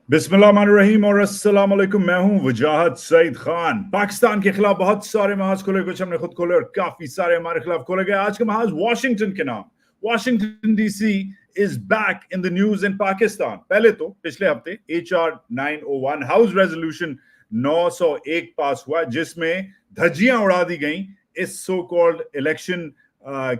बिस्मिल्लाहिर्रहमानिर्रहीम और अस्सलाम वालेकुम। मैं हूं वजाहत सईद खान। पाकिस्तान के खिलाफ बहुत सारे महाज खोले, कुछ हमने खुद खोले और काफी सारे हमारे खिलाफ खोले गए। आज का महाज वाशिंगटन के नाम। Washington DC is back in the news in Pakistan. पहले तो पिछले हफ्ते HR 901 हाउस रेजोल्यूशन 901 पास हुआ, जिसमें धज्जियां उड़ा दी गई इस सो कॉल्ड इलेक्शन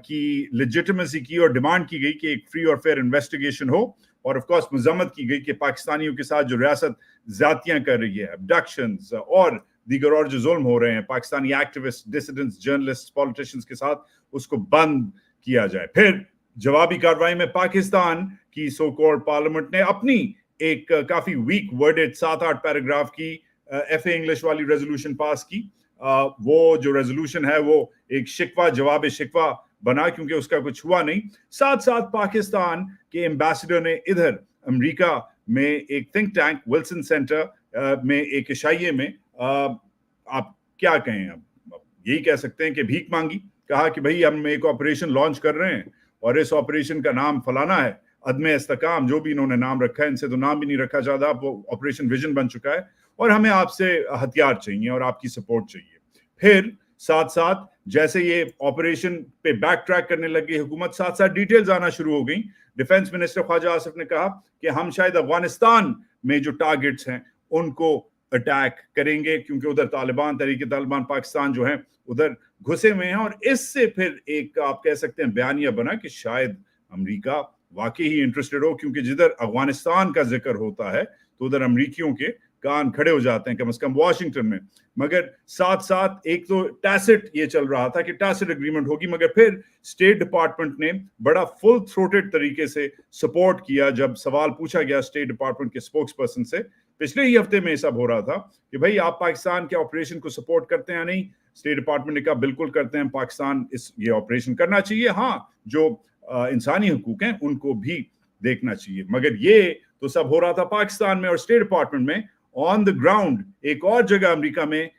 की लेजिटिमेसी की और डिमांड की गई कि एक फ्री और फेयर इन्वेस्टिगेशन हो, और ऑफ कोर्स मजम्मत की गई कि पाकिस्तानियों के साथ जो रियासत ज्यादतियां कर रही है, अबडक्शंस और दीगर और जो जुल्म हो रहे हैं Pakistani activist, dissidents, journalist, politicians के साथ, उसको बंद किया जाए। फिर जवाबी कार्रवाई में पाकिस्तान की सो कॉल्ड पार्लियामेंट ने अपनी एक काफी वीक वर्डेड 7-8 पैराग्राफ की FA इंग्लिश वाली रेजोल्यूशन पास की। वो जो रेजोल्यूशन है वो एक शिकवा जवाब शिकवा बना, क्योंकि उसका कुछ हुआ नहीं। साथ साथ पाकिस्तान के एम्बेसडर ने इधर अमेरिका में एक थिंक टैंक विल्सन सेंटर में एक इशाइये में आप क्या कहें, अब यही कह सकते हैं कि भीख मांगी। कहा कि भाई हम एक ऑपरेशन लॉन्च कर रहे हैं और इस ऑपरेशन का नाम फलाना है, अदम इस्तेकाम, जो भी इन्होंने नाम रखा है, इनसे तो नाम भी नहीं रखा जाता, वो ऑपरेशन विजन बन चुका है और हमें आपसे हथियार चाहिए और आपकी सपोर्ट चाहिए। फिर साथ साथ जैसे ये ऑपरेशन पे बैक ट्रैक करने लगी हुकूमत, साथ साथ डिटेल्स आना शुरू हो गई। डिफेंस मिनिस्टर ख्वाजा आसिफ ने कहा कि हम शायद अफगानिस्तान में जो टारगेट्स हैं उनको अटैक करेंगे, क्योंकि उधर तालिबान, तहरीक तालिबान पाकिस्तान जो है उधर घुसे हुए हैं। और इससे फिर एक आप कह सकते हैं बयानिया बना कि शायद अमेरिका वाकई ही इंटरेस्टेड हो, क्योंकि जिधर अफगानिस्तान का जिक्र होता है तो उधर अमेरिकियों के कान खड़े हो जाते हैं, कम से कम वॉशिंगटन में। मगर साथ साथ एक तो टैसिट ये चल रहा था कि टैसिट एग्रीमेंट होगी, मगर फिर स्टेट डिपार्टमेंट ने बड़ा फुल थ्रोटेड तरीके से सपोर्ट किया। जब सवाल पूछा गया स्टेट डिपार्टमेंट के स्पोक्स पर्सन से, पिछले ही हफ्ते में सब हो रहा था कि भाई आप पाकिस्तान के ऑपरेशन को सपोर्ट करते हैं या नहीं, स्टेट डिपार्टमेंट ने कहा बिल्कुल करते हैं, पाकिस्तान ये ऑपरेशन करना चाहिए, हाँ जो इंसानी हकूक हैं उनको भी देखना चाहिए। मगर ये तो सब हो रहा था पाकिस्तान में, और स्टेट डिपार्टमेंट में ऑन द ग्राउंड एक और जगह अमेरिका में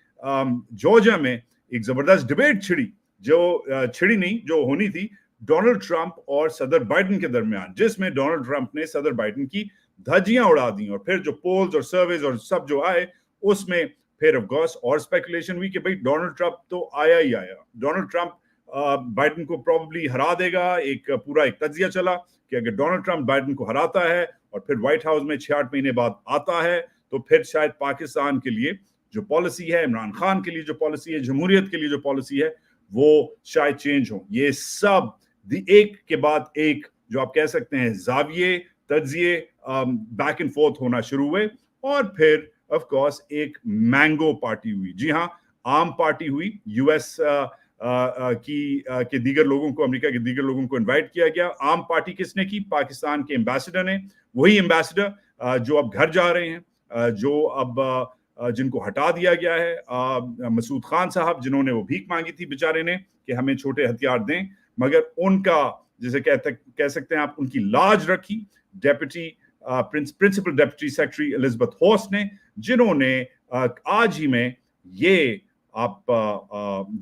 जॉर्जिया में एक जबरदस्त डिबेट छिड़ी, जो छिड़ी नहीं, जो होनी थी डोनाल्ड ट्रंप और सदर बाइडेन के दरमियान, जिसमें डोनाल्ड ट्रंप ने सदर बाइडेन की धज्जियां उड़ा दी। और फिर जो पोल्स और सर्वेज और सब जो आए उसमें फिर ऑफ कोर्स और स्पेकुलेशन हुई कि भाई डोनाल्ड ट्रंप तो आया ही आया, डोनाल्ड ट्रंप बाइडेन को प्रोबेबली हरा देगा। एक पूरा एक तज्जिया चला कि अगर डोनाल्ड ट्रंप बाइडेन को हराता है और फिर व्हाइट हाउस में 6-8 महीने बाद आता है तो फिर शायद पाकिस्तान के लिए जो पॉलिसी है, इमरान खान के लिए जो पॉलिसी है, जमहूरियत के लिए जो पॉलिसी है, वो शायद चेंज हो। ये सब एक के बाद एक जो आप कह सकते हैं जाविये तज्जिए बैक एंड फोर्थ होना शुरू हुए, और फिर ऑफ कोर्स एक मैंगो पार्टी हुई। जी हाँ, आम पार्टी हुई। US के दीगर लोगों को, अमेरिका के दीगर लोगों को इनवाइट किया गया। आम पार्टी किसने की? पाकिस्तान के एम्बेसडर ने। वही एम्बेसडर जो अब घर जा रहे हैं, जो अब जिनको हटा दिया गया है, मसूद खान साहब, जिन्होंने वो भीख मांगी थी बेचारे ने कि हमें छोटे हथियार दें, मगर उनका जैसे कह सकते हैं आप, उनकी लाज रखी deputy principal deputy secretary Elizabeth Hoss ने, जिन्होंने आज ही में ये आप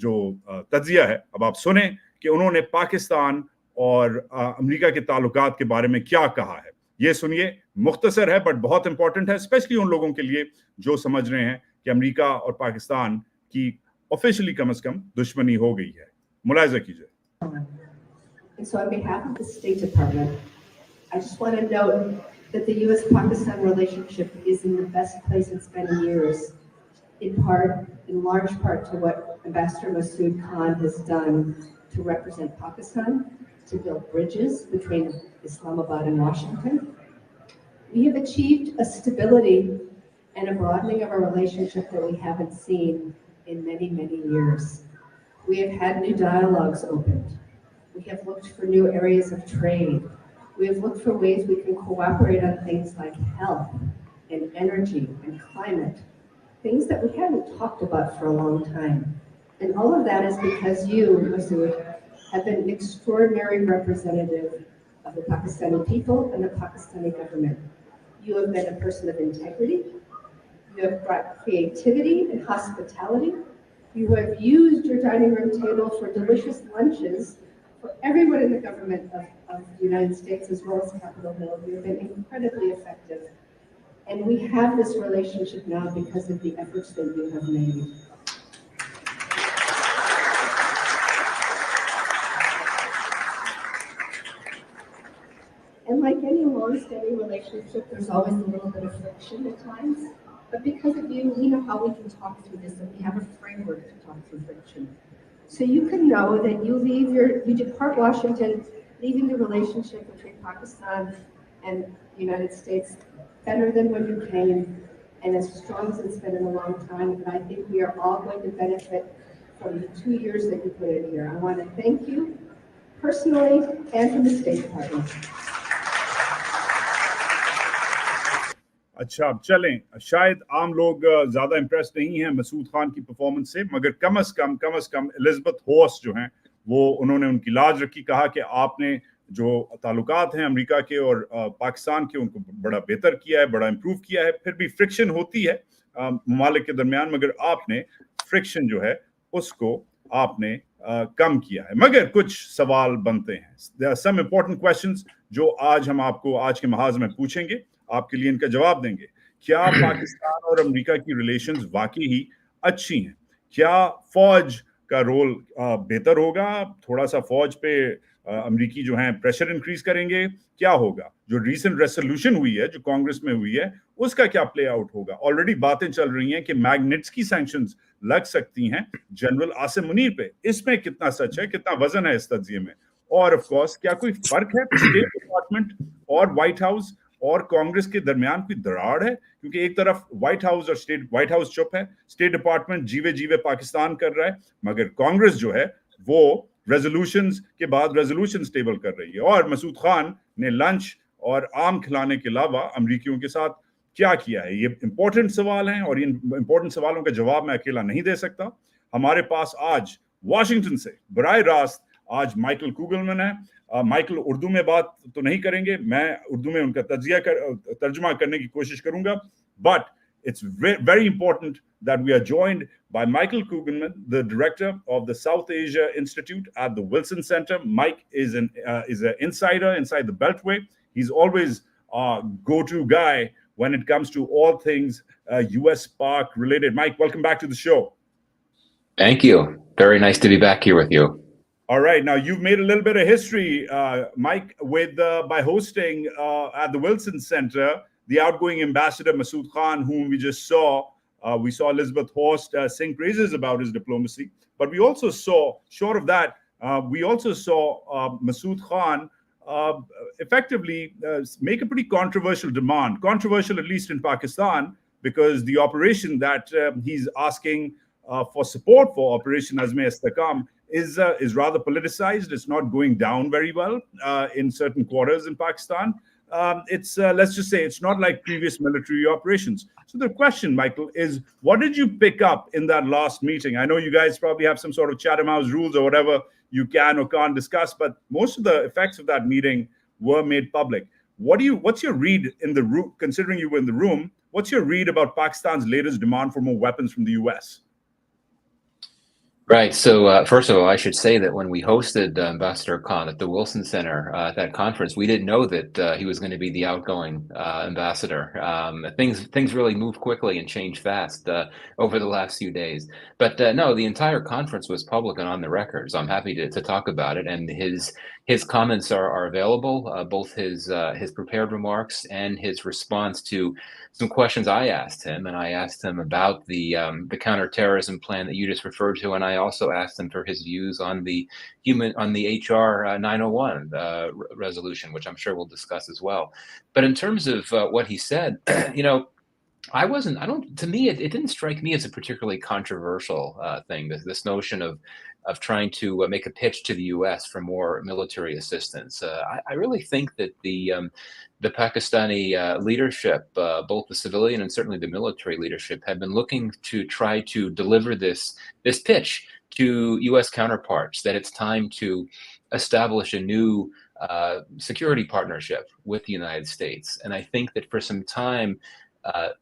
जो तज्जिया है अब आप सुने कि उन्होंने पाकिस्तान और अमेरिका के ताल्लुकात के बारे में क्या कहा है। ये सुनिए, मुख्तसर है बट बहुत इंपॉर्टेंट है, स्पेशली उन लोगों के लिए जो समझ रहे हैं कि अमेरिका और पाकिस्तान की ऑफिशियली कम से कम दुश्मनी हो गई है। मुलाहिजा कीजिए। So on behalf of the State Department, I just want to note that the US-Pakistan relationship is in the best place it's been in years, in large part to what Ambassador Masood Khan has done to represent Pakistan, to build bridges between Islamabad and Washington. We have achieved a stability and a broadening of our relationship that we haven't seen in many, many years. We have had new dialogues opened. We have looked for new areas of trade. We have looked for ways we can cooperate on things like health and energy and climate, things that we haven't talked about for a long time. And all of that is because you, Masood, have been an extraordinary representative of the Pakistani people and the Pakistani government. You have been a person of integrity. You have brought creativity and hospitality. You have used your dining room table for delicious lunches for everyone in the government of the United States as well as Capitol Hill. You have been incredibly effective. And we have this relationship now because of the efforts that you have made. And like any long-standing relationship, there's always a little bit of friction at times. But because of you, we know how we can talk through this, and we have a framework to talk through friction. So you can know that you depart Washington, leaving the relationship between Pakistan and the United States better than when you came, and as strong as it's been in a long time. And I think we are all going to benefit from the 2 years that you put in here. I want to thank you personally and from the State Department. अच्छा, अब चलें। शायद आम लोग ज्यादा impress नहीं हैं मसूद खान की परफॉर्मेंस से, मगर कम अज कम एलिजाबेथ हॉस जो हैं वो उन्होंने उनकी लाज रखी, कहा कि आपने जो ताल्लुकात हैं अमेरिका के और पाकिस्तान के उनको बड़ा बेहतर किया है, बड़ा इम्प्रूव किया है। फिर भी फ्रिक्शन होती है ममालिक के दरमियान, मगर आपने फ्रिक्शन जो है उसको आपने कम किया है। मगर कुछ सवाल बनते हैं। There are some important questions जो आज हम आपको आज के महाज में पूछेंगे, आपके लिए इनका जवाब देंगे। क्या पाकिस्तान और अमेरिका की रिलेशंस वाकई ही अच्छी हैं? क्या फौज का रोल बेहतर होगा? थोड़ा सा फौज पे अमेरिकी जो हैं प्रेशर इंक्रीज करेंगे? क्या होगा? जो रीसेंट रेजोल्यूशन हुई है, जो कांग्रेस में हुई है, उसका क्या प्ले आउट होगा? ऑलरेडी बातें चल रही हैं कि मैग्निट्स्की सैंक्शंस लग सकती हैं जनरल आसिम मुनीर पे। इसमें कितना सच है, कितना वजन है इस तज्जिए में? और ऑफ कोर्स क्या कोई फर्क है स्टेट डिपार्टमेंट और व्हाइट हाउस और कांग्रेस के दरमियान कोई दरार है? क्योंकि एक तरफ व्हाइट हाउस चुप है, स्टेट डिपार्टमेंट जीवे जीवे पाकिस्तान कर रहा है, मगर कांग्रेस जो है वो रेजोल्यूशंस के बाद रेजोल्यूशंस टेबल कर रही है। और मसूद खान ने लंच और आम खिलाने के अलावा अमरीकियों के साथ क्या किया है? ये इंपॉर्टेंट सवाल हैं और इन इंपॉर्टेंट सवालों का जवाब मैं अकेला नहीं दे सकता। हमारे पास आज वाशिंगटन से बराह रास्त आज माइकल कुगलमैन है। माइकल उर्दू में बात तो नहीं करेंगे, मैं उर्दू में उनका तर्जुमा करने की कोशिश करूंगा, but it's very important that we are joined by Michael Kugelman, the director of the South Asia Institute at the Wilson Center. Mike is an insider inside the Beltway. He's always a go-to guy when it comes to all things US-Pak related. Mike, welcome back to the show. Thank you. Very nice to be back here with you. All right. Now, you've made a little bit of history, Mike, by hosting at the Wilson Center the outgoing ambassador Masood Khan, whom we just saw. We saw Elizabeth Horst sing praises about his diplomacy. But we also saw, short of that, we also saw Masood Khan effectively make a pretty controversial demand, controversial at least in Pakistan, because the operation that he's asking for support for, Operation Azm-e-Istikam, is rather politicized. It's not going down very well in certain quarters in Pakistan. It's let's just say it's not like previous military operations. So the question, Michael, is what did you pick up in that last meeting? I know you guys probably have some sort of Chatham House rules or whatever you can or can't discuss, but most of the effects of that meeting were made public. What's your read in the room, considering you were in the room? What's your read about Pakistan's latest demand for more weapons from the US? Right. So first of all, I should say that when we hosted Ambassador Khan at the Wilson Center at that conference, we didn't know that he was going to be the outgoing ambassador. Things really moved quickly and changed fast over the last few days. But no, the entire conference was public and on the record. So I'm happy to talk about it. And his comments are available, both his prepared remarks and his response to some questions I asked him. And I asked him about the counterterrorism plan that you just referred to, and I also asked him for his views on the HR 901 resolution, which I'm sure we'll discuss as well. But in terms of what he said, to me, it didn't strike me as a particularly controversial thing, this notion of trying to make a pitch to the U.S. for more military assistance. I really think that the Pakistani leadership, both the civilian and certainly the military leadership, have been looking to try to deliver this pitch to U.S. counterparts that it's time to establish a new security partnership with the United States. And I think that for some time,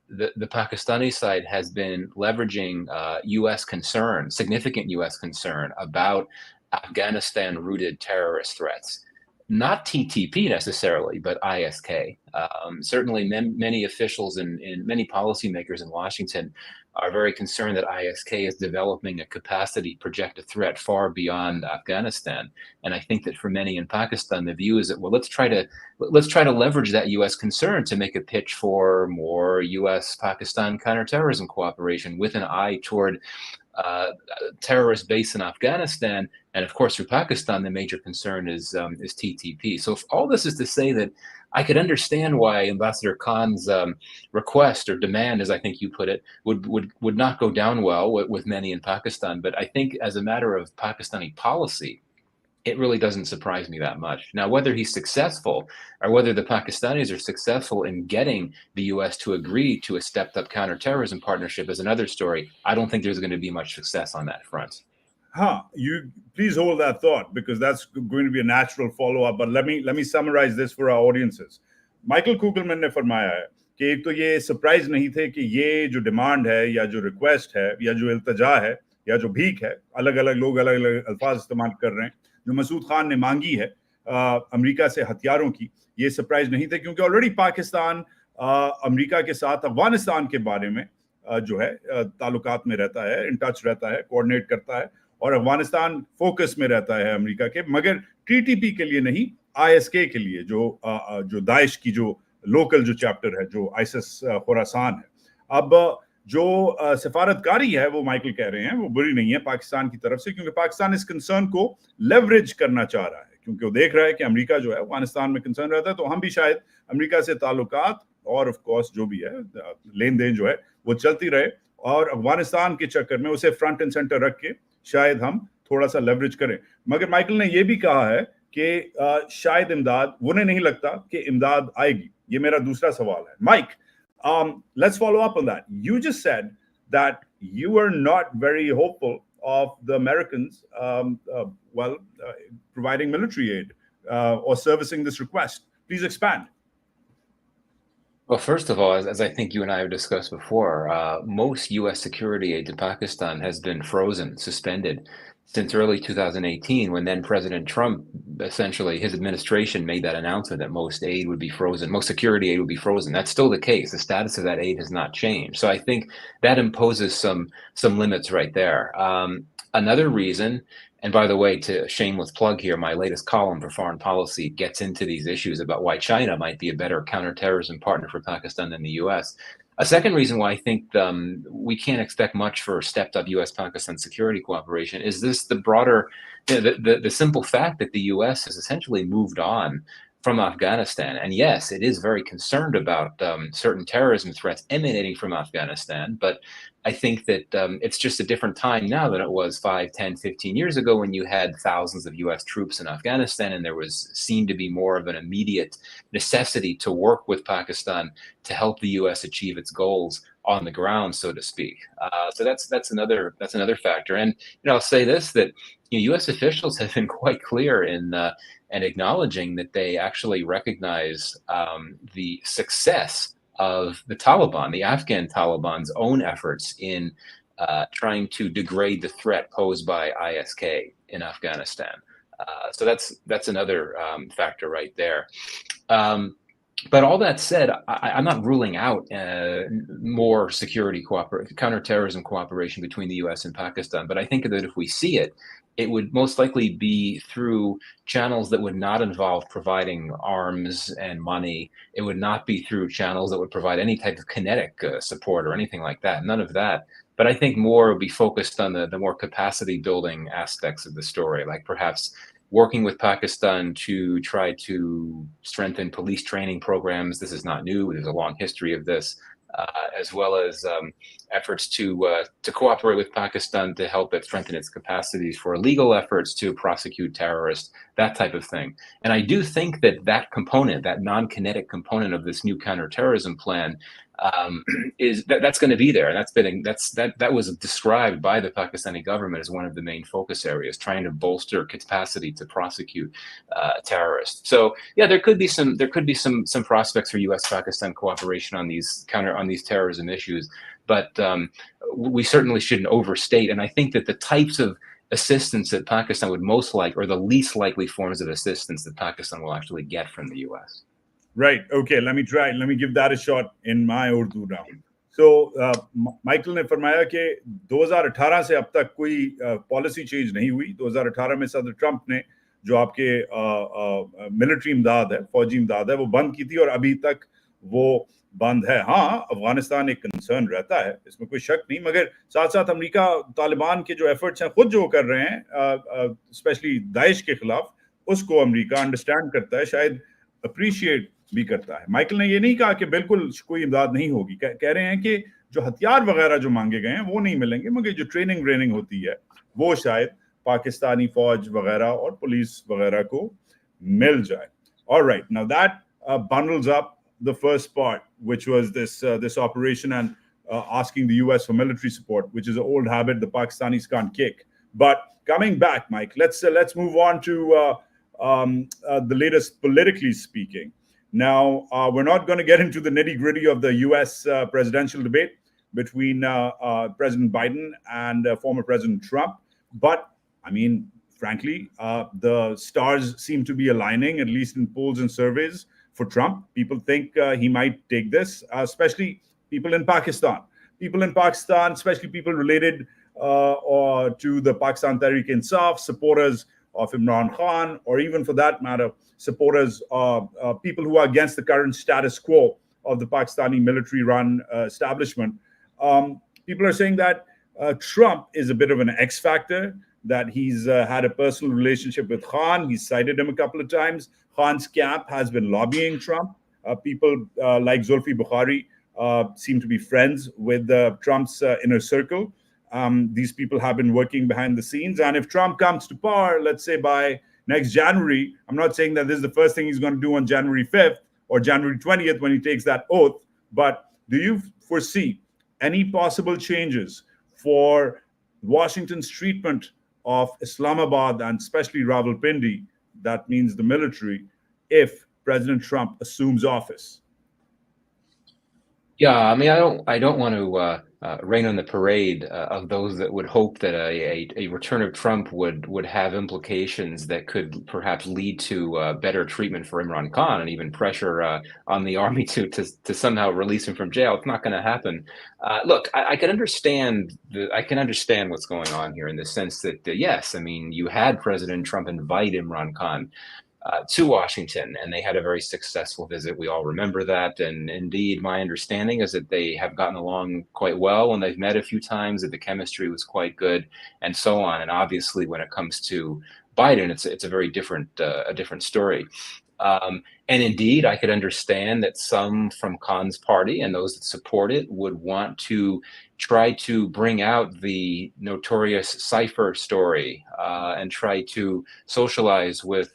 the Pakistani side has been leveraging U.S. concern, significant U.S. concern about Afghanistan-rooted terrorist threats. not TTP necessarily, but ISK. Certainly, many officials and many policymakers in Washington are very concerned that ISK is developing a capacity to project a threat far beyond Afghanistan. And I think that for many in Pakistan, the view is that, well, let's try to leverage that U.S. concern to make a pitch for more U.S.-Pakistan counterterrorism cooperation with an eye toward terrorist base in Afghanistan, and of course for Pakistan, the major concern is TTP. So if all this is to say that I could understand why Ambassador Khan's request or demand, as I think you put it, would not go down well with many in Pakistan. But I think as a matter of Pakistani policy, it really doesn't surprise me that much. Now, whether he's successful or whether the Pakistanis are successful in getting the U.S. to agree to a stepped-up counterterrorism partnership is another story. I don't think there's going to be much success on that front. You please hold that thought, because that's going to be a natural follow-up. But let me summarize this for our audiences. Michael Kugelman ने फरमाया है कि एक तो ये surprise नहीं थे कि ये जो डिमांड है या जो रिक्वेस्ट है या जो इल्तजा है या जो भीख है, अलग अलग लोग अलग अलग अल्फाज इस्तेमाल कर रहे हैं, जो मसूद खान ने मांगी है अमेरिका से हथियारों की, ये सरप्राइज नहीं थे, क्योंकि ऑलरेडी पाकिस्तान अमेरिका के साथ अफगानिस्तान के बारे में जो है ताल्लुकात में रहता है, इन टच रहता है, कोऑर्डिनेट करता है, और अफगानिस्तान फोकस में रहता है अमेरिका के, मगर टीटीपी के लिए नहीं, आईएसके के लिए, जो दाइश की जो लोकल जो चैप्टर है, जो आइसिस खुरासान है। अब जो सिफारतकारी है, वो माइकल कह रहे हैं, वो बुरी नहीं है पाकिस्तान की तरफ से, क्योंकि पाकिस्तान इस कंसर्न को लेवरेज करना चाह रहा है, क्योंकि वो देख रहा है कि अमेरिका जो है अफगानिस्तान में कंसर्न रहता है, तो हम भी शायद अमेरिका से ताल्लुकात और ऑफ कोर्स जो भी है लेन देन जो है वो चलती रहे, और अफगानिस्तान के चक्कर में उसे फ्रंट एंड सेंटर रख के शायद हम थोड़ा सा लेवरेज करें। मगर माइकल ने ये भी कहा है कि शायद इमदाद, उन्हें नहीं लगता कि इमदाद आएगी। ये मेरा दूसरा सवाल है। Mike, let's follow up on that. You just said that you are not very hopeful of the Americans providing military aid or servicing this request. Please expand. Well, first of all, as I think you and I have discussed before, most U.S. security aid to Pakistan has been frozen, suspended since early 2018, when then President Trump, essentially his administration, made that announcement that most aid would be frozen, most security aid would be frozen. That's still the case. The status of that aid has not changed. So I think that imposes some limits right there. Another reason, and by the way, to shameless plug here, my latest column for Foreign Policy gets into these issues about why China might be a better counterterrorism partner for Pakistan than the U.S. A second reason why I think we can't expect much for stepped-up U.S.-Pakistan security cooperation is the broader, the simple fact that the U.S. has essentially moved on from Afghanistan. And yes, it is very concerned about certain terrorism threats emanating from Afghanistan, but I think that it's just a different time now than it was 5, 10, 15 years ago, when you had thousands of U.S. troops in Afghanistan, and there seemed to be more of an immediate necessity to work with Pakistan to help the U.S. achieve its goals on the ground, so to speak. So that's another factor. And I'll say this, that U.S. officials have been quite clear in and acknowledging that they actually recognize the success of the Taliban, the Afghan Taliban's own efforts in trying to degrade the threat posed by ISK in Afghanistan. So that's another factor right there. But all that said, I'm not ruling out more security counterterrorism cooperation between the U.S. and Pakistan. But I think that if we see it, it would most likely be through channels that would not involve providing arms and money. It would not be through channels that would provide any type of kinetic support or anything like that. None of that. But I think more would be focused on the more capacity building aspects of the story, like perhaps working with Pakistan to try to strengthen police training programs. This is not new. There's a long history of this. As well as efforts to cooperate with Pakistan to help it strengthen its capacities for legal efforts to prosecute terrorists, that type of thing. And I do think that component, that non-kinetic component of this new counterterrorism plan, that's going to be there. And that was described by the Pakistani government as one of the main focus areas, trying to bolster capacity to prosecute terrorists. So yeah, there could be some prospects for U.S.-Pakistan cooperation on these terrorism issues, but we certainly shouldn't overstate. And I think that the types of assistance that Pakistan would most like, or the least likely forms of assistance that Pakistan will actually get from the US. Right. Okay. Let me give that a shot in my Urdu now. So Michael ने फरमाया कि 2018 से अब तक कोई policy change नहीं हुई। 2018 में सदर ट्रंप ने जो आपके मिलिट्री इमदाद है, फौजी इमदाद है, वो बंद की थी और अभी तक वो बंद है। हाँ, अफगानिस्तान एक कंसर्न रहता है, इसमें कोई शक नहीं, मगर साथ साथ अमेरिका तालिबान के जो एफर्ट्स हैं खुद जो कर रहे हैं, स्पेशली दाइश के खिलाफ, उसको अमेरिका अंडरस्टैंड करता है, शायद अप्रिशिएट भी करता है। माइकल ने ये नहीं कहा कि बिल्कुल कोई इमदाद नहीं होगी, कह रहे हैं कि जो हथियार वगैरह जो मांगे गए हैं वो नहीं मिलेंगे, मगर जो ट्रेनिंग व्रेनिंग होती है वो शायद पाकिस्तानी फौज वगैरह और पुलिस वगैरह को मिल जाए। Alright, now that bundles up the first part, which was this operation and asking the US for military support, which is an old habit the Pakistanis can't kick. But coming back, Mike, let's move on to the latest politically speaking. Now, we're not going to get into the nitty-gritty of the US presidential debate between President Biden and former President Trump. But, I mean, frankly, the stars seem to be aligning, at least in polls and surveys, for Trump. People think he might take this, especially people in Pakistan. People in Pakistan, especially people related to the Pakistan Tehreek-e-Insaf, supporters of Imran Khan, or even for that matter, supporters of people who are against the current status quo of the Pakistani military-run establishment. People are saying that Trump is a bit of an X factor, that he's had a personal relationship with Khan. He's cited him a couple of times. Khan's camp has been lobbying Trump. People like Zulfi Bukhari seem to be friends with Trump's inner circle. These people have been working behind the scenes. And if Trump comes to power, let's say by next January, I'm not saying that this is the first thing he's going to do on January 5th or January 20th when he takes that oath, but do you foresee any possible changes for Washington's treatment of Islamabad and especially Rawalpindi, that means the military, if President Trump assumes office? Yeah, I mean, I don't want to rain on the parade of those that would hope that a return of Trump would have implications that could perhaps lead to better treatment for Imran Khan and even pressure on the army to somehow release him from jail. It's not going to happen. Look, I can understand what's going on here in the sense that yes, I mean, you had President Trump invite Imran Khan to Washington, and they had a very successful visit. We all remember that. And indeed, my understanding is that they have gotten along quite well when they've met a few times, that the chemistry was quite good, and so on. And obviously, when it comes to Biden, it's a very different story. And indeed, I could understand that some from Khan's party and those that support it would want to try to bring out the notorious cipher story and try to socialize with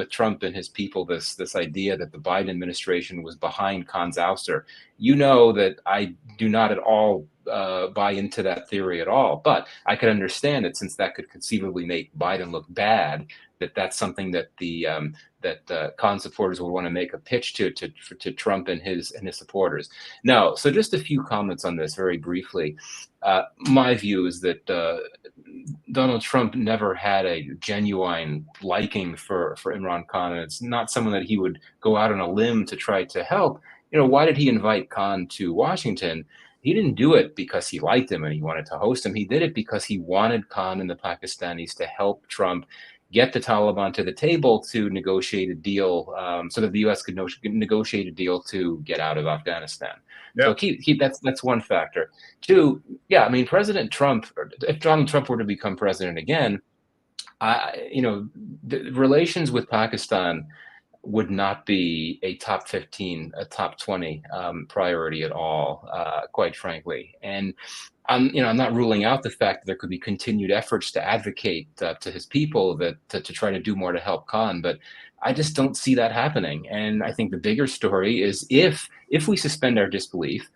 Trump and his people this idea that the Biden administration was behind Khan's ouster. You know that I do not at all buy into that theory at all, but I could understand it, since that could conceivably make Biden look bad, that's something that that Khan supporters will want to make a pitch to Trump and his supporters. No, so just a few comments on this very briefly. My view is that Donald Trump never had a genuine liking for Imran Khan, and it's not someone that he would go out on a limb to try to help. You know, why did he invite Khan to Washington? He didn't do it because he liked him and he wanted to host him. He did it because he wanted Khan and the Pakistanis to help Trump get the Taliban to the table to negotiate a deal, so that the U.S. could negotiate a deal to get out of Afghanistan. Yeah. So keep that's one factor. Two, yeah, I mean, President Trump, if Donald Trump were to become president again, the relations with Pakistan would not be a top 15, a top 20 priority at all, quite frankly. And I'm not ruling out the fact that there could be continued efforts to advocate to his people to try to do more to help Khan, but I just don't see that happening. And I think the bigger story is if we suspend our disbelief,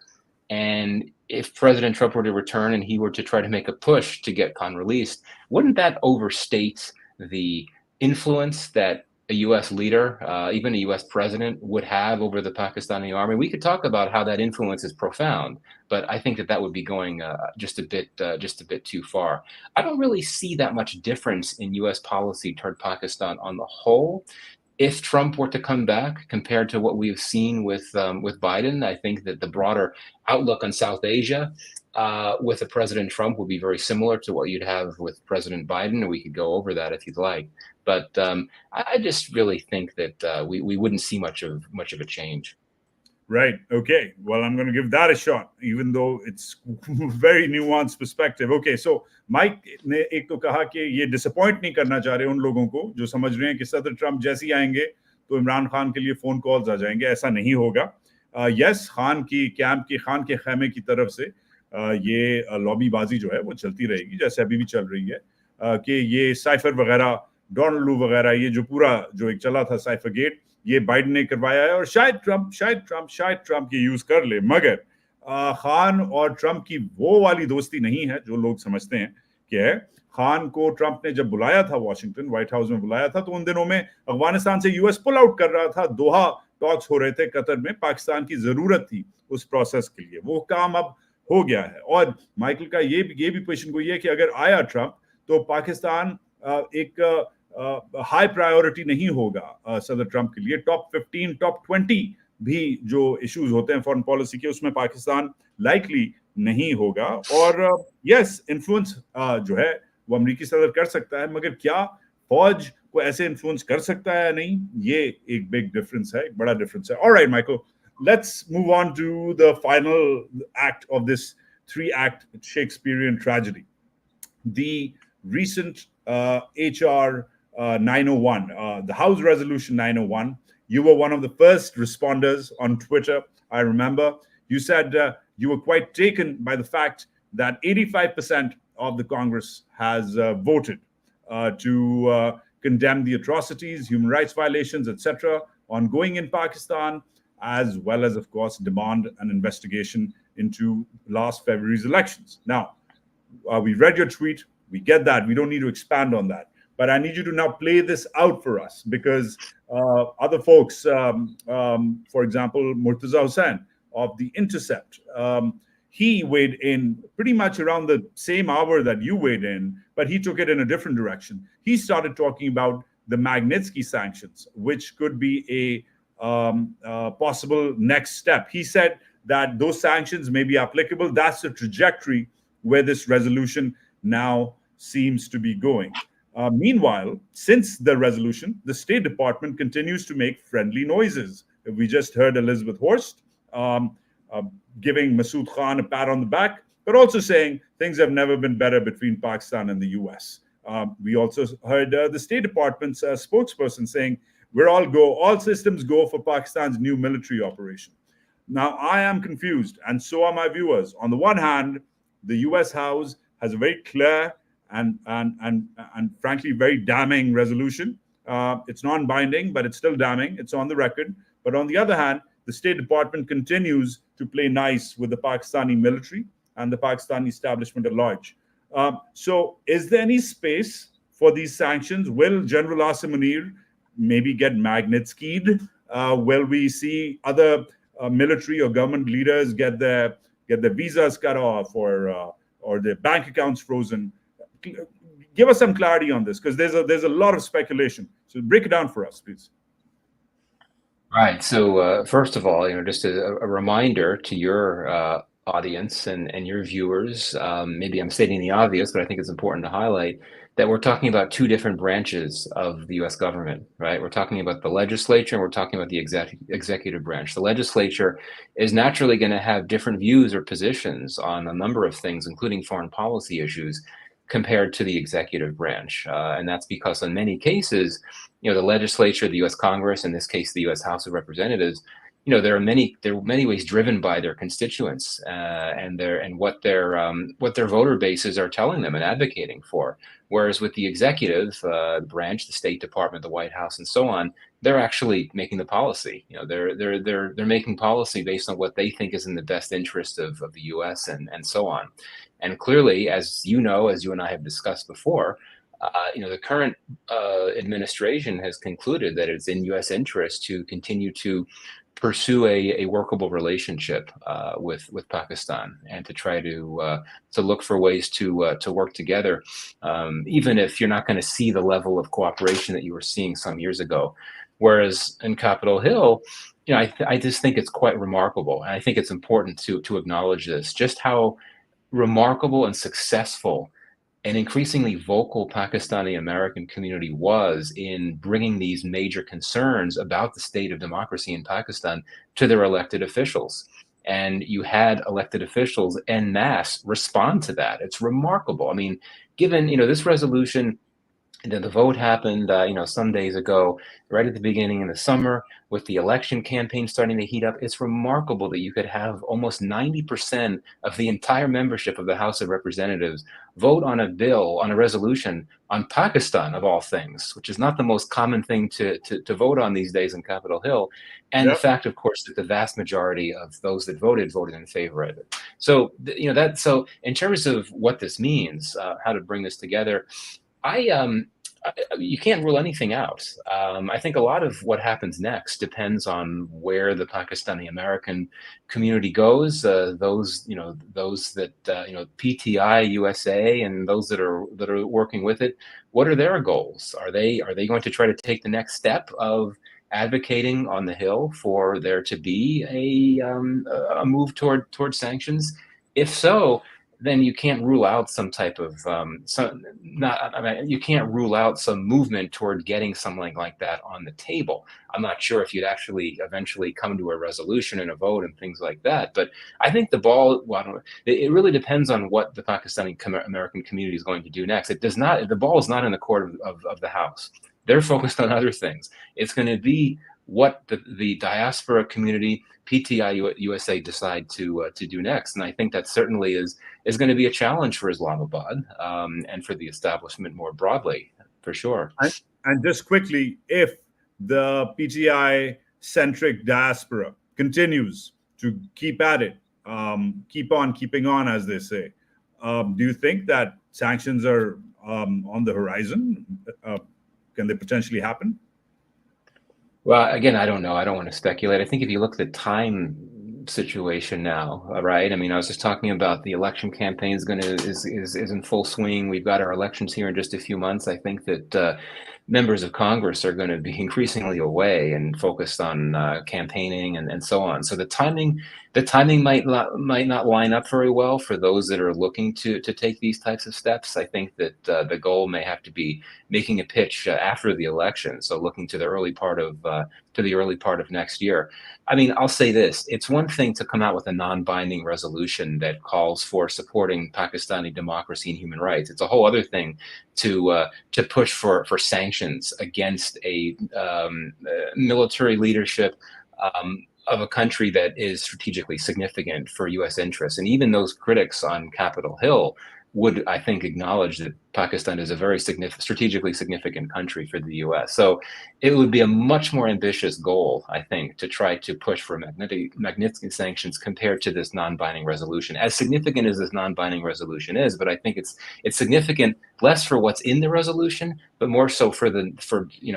and if President Trump were to return and he were to try to make a push to get Khan released, wouldn't that overstate the influence that a U.S. leader, even a U.S. president, would have over the Pakistani army. We could talk about how that influence is profound, but I think that would be going just a bit too far. I don't really see that much difference in U.S. policy toward Pakistan on the whole. If Trump were to come back, compared to what we've seen with Biden, I think that the broader outlook on South Asia with a President Trump would be very similar to what you'd have with President Biden, and we could go over that if you'd like. But I just really think that we wouldn't see much of a change. Right. Okay. Well, I'm going to give that a shot, even though it's very nuanced perspective. Okay. So Mike ने एक तो कहा कि ये disappoint नहीं करना चाह रहे उन लोगों को जो समझ रहे हैं कि सदर ट्रम्प जैसे ही आएंगे तो इमरान खान के लिए फोन कॉल्स आ जाएंगे. ऐसा नहीं होगा. यस, खान के खैमे की तरफ से ये लॉबीबाजी जो है वो चलती रहेगी, जैसे अभी भी चल रही है, कि ये साइफर वगैरह, डोनाल्ड वगैरह, ये जो पूरा जो एक चला था साइफर गेट, ये बाइडेन ने करवाया है और शायद ट्रम्प ये यूज कर ले. मगर खान और ट्रम्प की वो वाली दोस्ती नहीं है जो लोग समझते हैं कि है. खान को ट्रम्प ने जब बुलाया था वॉशिंगटन, व्हाइट हाउस में बुलाया था, तो उन दिनों में अफगानिस्तान से यूएस पुल आउट कर रहा था. दोहा टॉक्स हो रहे थे कतर में. पाकिस्तान की जरूरत थी उस प्रोसेस के लिए. वो काम अब हो गया है. और माइकल का ये भी पोजीशन को ये कि अगर आया ट्रम्प तो पाकिस्तान एक हाई प्रायोरिटी नहीं होगा सदर ट्रम्प के लिए. टॉप 15, टॉप 20 भी जो इश्यूज होते हैं फॉरेन पॉलिसी के, उसमें पाकिस्तान लाइकली नहीं होगा. और यस, इन्फ्लुएंस जो है वो अमेरिकी सदर कर सकता है, मगर क्या फौज को ऐसे इन्फ्लुएंस कर सकता है या नहीं, ये एक बिग डिफरेंस है, एक बड़ा डिफरेंस है. Alright Michael, let's move on to the final act of this 3-act Shakespearean tragedy. The recent HR 901, the House Resolution 901. You were one of the first responders on Twitter, I remember. You said you were quite taken by the fact that 85% of the Congress has voted to condemn the atrocities, human rights violations, etc., ongoing in Pakistan, as well as, of course, demand an investigation into last February's elections. Now, we read your tweet. We get that. We don't need to expand on that. But I need you to now play this out for us, because other folks, for example, Murtaza Hussain of The Intercept, he weighed in pretty much around the same hour that you weighed in, but he took it in a different direction. He started talking about the Magnitsky sanctions, which could be a possible next step. He said that those sanctions may be applicable. That's the trajectory where this resolution now seems to be going. Meanwhile, since the resolution, the State Department continues to make friendly noises. We just heard Elizabeth Horst giving Masood Khan a pat on the back, but also saying things have never been better between Pakistan and the US. We also heard the State Department's spokesperson saying, all systems go for Pakistan's new military operation. Now, I am confused, and so are my viewers. On the one hand, the US House has a very clear and frankly very damning resolution. It's non-binding, but it's still damning. It's on the record. But on the other hand, the State Department continues to play nice with the Pakistani military and the Pakistani establishment at large. So is there any space for these sanctions? Will General Asim Munir maybe get Magnitsky'd? Will we see other military or government leaders get their visas cut off or their bank accounts frozen? Give us some clarity on this, because there's a lot of speculation. So break it down for us, please. Right. So first of all, just a reminder to your audience and your viewers. Maybe I'm stating the obvious, but I think it's important to highlight that we're talking about two different branches of the U.S. government, right? We're talking about the legislature and we're talking about the executive branch. The legislature is naturally going to have different views or positions on a number of things, including foreign policy issues, compared to the executive branch. And that's because in many cases, the legislature, the U.S. Congress, in this case, the U.S. House of Representatives, they're in many ways driven by their constituents and what their voter bases are telling them and advocating for. Whereas with the executive branch, the State Department, the White House, and so on, they're actually making the policy. They're making policy based on what they think is in the best interest of the U.S. and so on. And clearly, as you and I have discussed before, The current administration has concluded that it's in U.S. interest to continue to pursue a workable relationship with Pakistan and to try to look for ways to work together, even if you're not going to see the level of cooperation that you were seeing some years ago. Whereas in Capitol Hill, I just think it's quite remarkable, and I think it's important to acknowledge this, just how remarkable and successful an increasingly vocal Pakistani American community was in bringing these major concerns about the state of democracy in Pakistan to their elected officials. And you had elected officials en masse respond to that. It's remarkable. I mean, given, this resolution, the vote happened, some days ago, right at the beginning of the summer, with the election campaign starting to heat up. It's remarkable that you could have almost 90% of the entire membership of the House of Representatives vote on a bill, on a resolution on Pakistan, of all things, which is not the most common thing to vote on these days in Capitol Hill. And the fact, of course, that the vast majority of those that voted in favor of it. So, so in terms of what this means, how to bring this together, you can't rule anything out. I think a lot of what happens next depends on where the Pakistani American community goes. Those that PTI USA and those that are working with it. What are their goals? Are they going to try to take the next step of advocating on the Hill for there to be a move toward sanctions? If so, then you can't rule out some type of you can't rule out some movement toward getting something like that on the table. I'm not sure if you'd actually eventually come to a resolution and a vote and things like that. But I think the ball, it really depends on what the Pakistani American community is going to do next. The ball is not in the court of the House. They're focused on other things. It's going to be what the diaspora community, PTI USA, decide to do next. And I think that certainly is going to be a challenge for Islamabad and for the establishment more broadly, for sure. And just quickly, if the PTI-centric diaspora continues to keep at it, keep on keeping on, as they say, do you think that sanctions are on the horizon? Can they potentially happen? Well, again, I don't know. I don't want to speculate. I think if you look at the time situation now, right? I mean, I was just talking about the election campaign is in full swing. We've got our elections here in just a few months. I think that members of Congress are going to be increasingly away and focused on campaigning and so on. So the timing might not line up very well for those that are looking to take these types of steps. I think that the goal may have to be making a pitch after the election, so looking to the early part of next year. I mean, I'll say this: it's one thing to come out with a non-binding resolution that calls for supporting Pakistani democracy and human rights. It's a whole other thing to push for sanctions against a military leadership of a country that is strategically significant for U.S. interests. And even those critics on Capitol Hill would, I think, acknowledge that Pakistan is a very strategically significant country for the U.S. So it would be a much more ambitious goal, I think, to try to push for magnificent sanctions compared to this non-binding resolution. As significant as this non-binding resolution is, but I think it's significant less for what's in the resolution, but more so for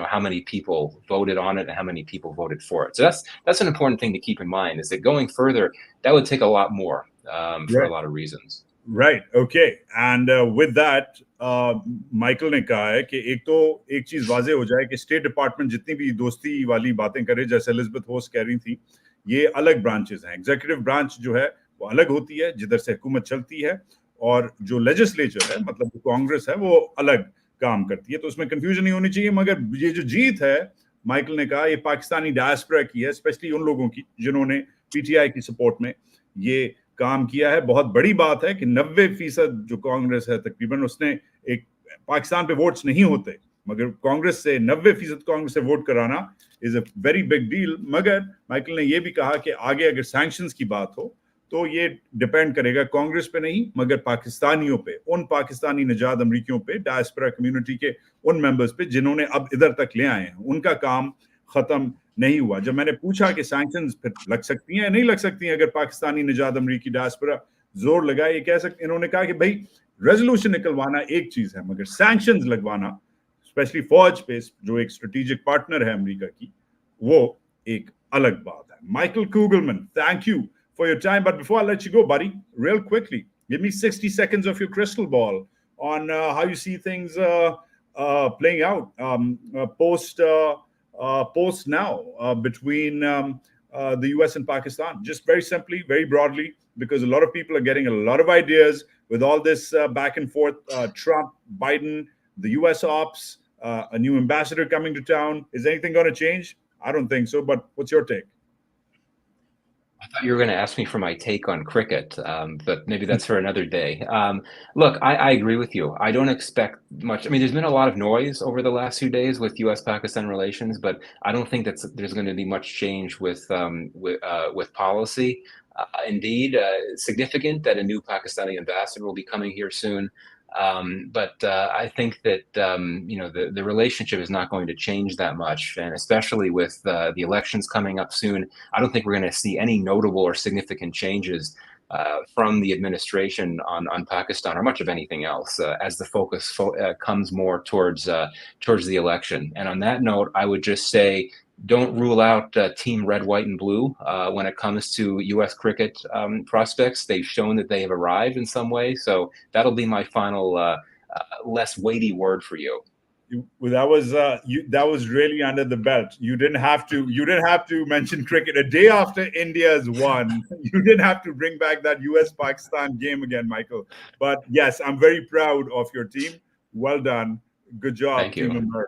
how many people voted on it and how many people voted for it. So that's an important thing to keep in mind, is that going further, that would take a lot more for a lot of reasons. Right. Okay. And with that, Michael ने कहा है कि एक चीज वाजे हो जाए कि स्टेट डिपार्टमेंट जितनी भी दोस्ती वाली बातें करे, जैसे एलिजाबेथ होस्ट कह रही थी, ये अलग ब्रांचेस हैं. एग्जीक्यूटिव ब्रांच जो है वो अलग होती है, जिधर से हुकूमत चलती है, और जो लेजिस्लेचर है, मतलब जो कांग्रेस है, वो अलग काम करती है. तो उसमें कंफ्यूजन नहीं होनी चाहिए. मगर ये जो जीत है, माइकल ने कहा, ये पाकिस्तानी डायस्पोरा की है, स्पेशली उन लोगों की जिन्होंने पीटीआई की सपोर्ट में ये काम किया है. बहुत बड़ी बात है कि 90% जो कांग्रेस है तकरीबन, उसने एक पाकिस्तान पे वोट्स नहीं होते, मगर कांग्रेस से 90% कांग्रेस से वोट कराना is a very big deal. मगर माइकल ने ये भी कहा कि आगे अगर सैंक्शंस की बात हो तो ये डिपेंड करेगा कांग्रेस पे नहीं, मगर पाकिस्तानियों पे, उन पाकिस्तानी नजाद अमरीकियों पे, डायस्पोरा कम्युनिटी के उन मेंबर्स पे जिन्होंने अब इधर तक ले आए हैं. उनका काम खत्म नहीं हुआ. जब मैंने पूछा कि सैंक्शंस फिर लग सकती हैं या नहीं लग सकती हैं अगर पाकिस्तानी निजात अमरीकी डायस्पोरा जोर लगाए, ये कह सकते, इन्होंने कहा कि भाई रेजोल्यूशन निकलवाना एक चीज है, मगर सैंक्शंस लगवाना स्पेशली फौज पे जो एक स्ट्रेटेजिक पार्टनर है अमेरिका की, वो एक अलग बात है. Michael Kugelman, thank you for your time. But before I let you go, buddy, real quickly, give me 60 seconds of your crystal ball on how you see things playing out post now between the US and Pakistan. Just very simply, very broadly, because a lot of people are getting a lot of ideas with all this back and forth, Trump, Biden, the US ops, a new ambassador coming to town. Is anything going to change? I don't think so, but what's your take? I thought you were going to ask me for my take on cricket, but maybe that's for another day. Look, I agree with you. I don't expect much. I mean, there's been a lot of noise over the last few days with U.S.-Pakistan relations, but I don't think there's going to be much change with policy. Indeed, significant that a new Pakistani ambassador will be coming here soon. But I think that the relationship is not going to change that much, and especially with the elections coming up soon, I don't think we're going to see any notable or significant changes from the administration on Pakistan or much of anything else as the focus comes more towards the election. And on that note, I would just say, don't rule out Team Red, White, and Blue when it comes to U.S. cricket prospects. They've shown that they have arrived in some way. So that'll be my final, less weighty word for you. That was really under the belt. You didn't have to mention cricket a day after India's won. You didn't have to bring back that US-Pakistan game again, Michael. But yes, I'm very proud of your team. Well done. Good job, Thank you. Team Imran.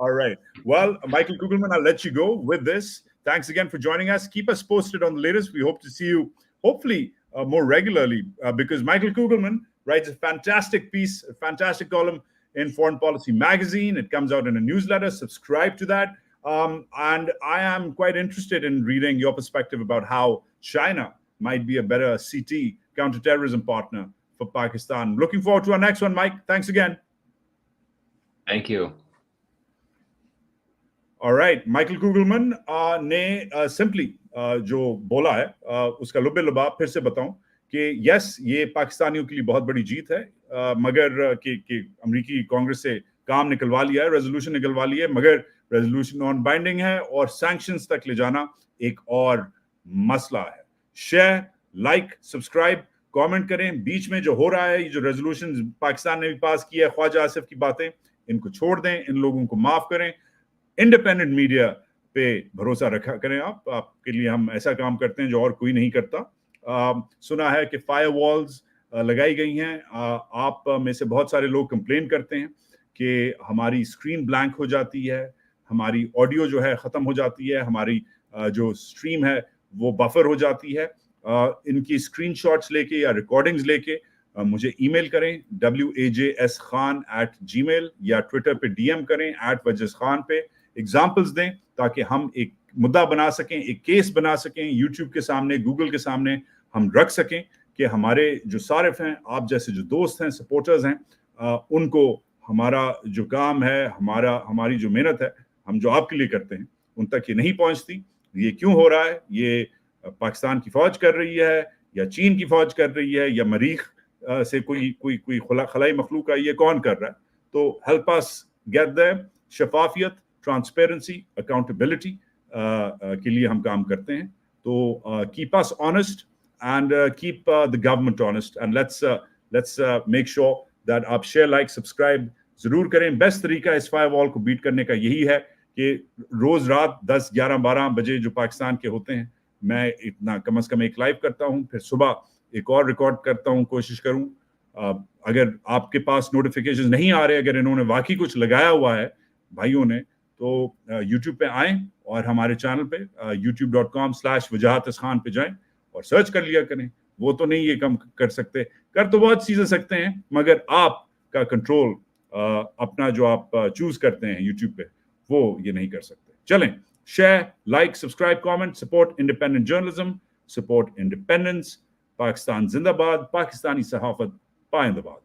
All right. Well, Michael Kugelman, I'll let you go with this. Thanks again for joining us. Keep us posted on the latest. We hope to see you, hopefully, more regularly, because Michael Kugelman writes a fantastic piece, a fantastic column in Foreign Policy Magazine. It comes out in a newsletter. Subscribe to that. And I am quite interested in reading your perspective about how China might be a better CT, counterterrorism partner for Pakistan. Looking forward to our next one, Mike. Thanks again. Thank you. All right, Michael Kugelman ने simply जो बोला है उसका लुबे लुबा फिर से बताऊं कि यस, ये पाकिस्तानियों के लिए बहुत बड़ी जीत है, मगर कि अमेरिकी कांग्रेस से काम निकलवा लिया है, रेजोल्यूशन निकलवा लिया है, मगर रेजोल्यूशन नॉन बाइंडिंग है और सैंक्शंस तक ले जाना एक और मसला है. शेयर, लाइक, सब्सक्राइब, कमेंट करें. बीच में जो हो रहा है, ये जो रेजोल्यूशन पाकिस्तान ने भी पास किया है, ख्वाजा आसिफ की बातें, इनको छोड़ दें, इन लोगों को माफ करें. इंडिपेंडेंट मीडिया पे भरोसा रखा करें. आपके लिए हम ऐसा काम करते हैं जो और कोई नहीं करता. सुना है कि फायर वॉल्स लगाई गई हैं. आप में से बहुत सारे लोग कंप्लेन करते हैं कि हमारी स्क्रीन ब्लैंक हो जाती है, हमारी ऑडियो जो है ख़त्म हो जाती है, हमारी जो स्ट्रीम है वो बफर हो जाती है. इनकी स्क्रीनशॉट्स लेके या रिकॉर्डिंग्स लेके मुझे ईमेल करें wajskhan@gmail या ट्विटर पे डीएम करें @wajskhan पे. एग्जाम्पल्स दें ताकि हम एक मुद्दा बना सकें, एक केस बना सकें, यूट्यूब के सामने, गूगल के सामने हम रख सकें कि हमारे जो सारिफ हैं, आप जैसे जो दोस्त हैं, सपोर्टर्स हैं, उनको हमारा जो काम है, हमारी जो मेहनत है, हम जो आपके लिए करते हैं, उन तक ये नहीं पहुंचती. ये क्यों हो रहा है? ये पाकिस्तान की फौज कर रही है या चीन की फौज कर रही है या मरीख से कोई खलाई मखलूक है, ये कौन कर रहा है? तो हेल्प अस गेट देयर. शफाफियत, ट्रांसपेरेंसी, अकाउंटेबिलिटी के लिए हम काम करते हैं. तो keep us honest and keep the government honest and let's make sure that आप शेयर, लाइक, सब्सक्राइब जरूर करें. बेस्ट तरीका इस फायरवॉल को बीट करने का यही है कि रोज रात 10, 11, 12 बजे जो पाकिस्तान के होते हैं, मैं इतना कम से कम एक लाइव करता हूं, फिर सुबह एक और रिकॉर्ड करता हूं, कोशिश करूं. अगर आपके पास नोटिफिकेशन नहीं आ रहे, अगर इन्होंने वाकई कुछ लगाया हुआ है भाइयों ने, तो YouTube पे आएं और हमारे चैनल पे youtube.com/wajahat पे जाएं और सर्च कर लिया करें. वो तो नहीं ये कम कर सकते, कर तो बहुत चीजें सकते हैं, मगर आपका कंट्रोल अपना जो आप चूज करते हैं YouTube पे, वो ये नहीं कर सकते. चलें, share, like, subscribe, comment, support independent journalism, support independence. Pakistan जिंदाबाद, पाकिस्तानी सहाफत पाइंदाबाद.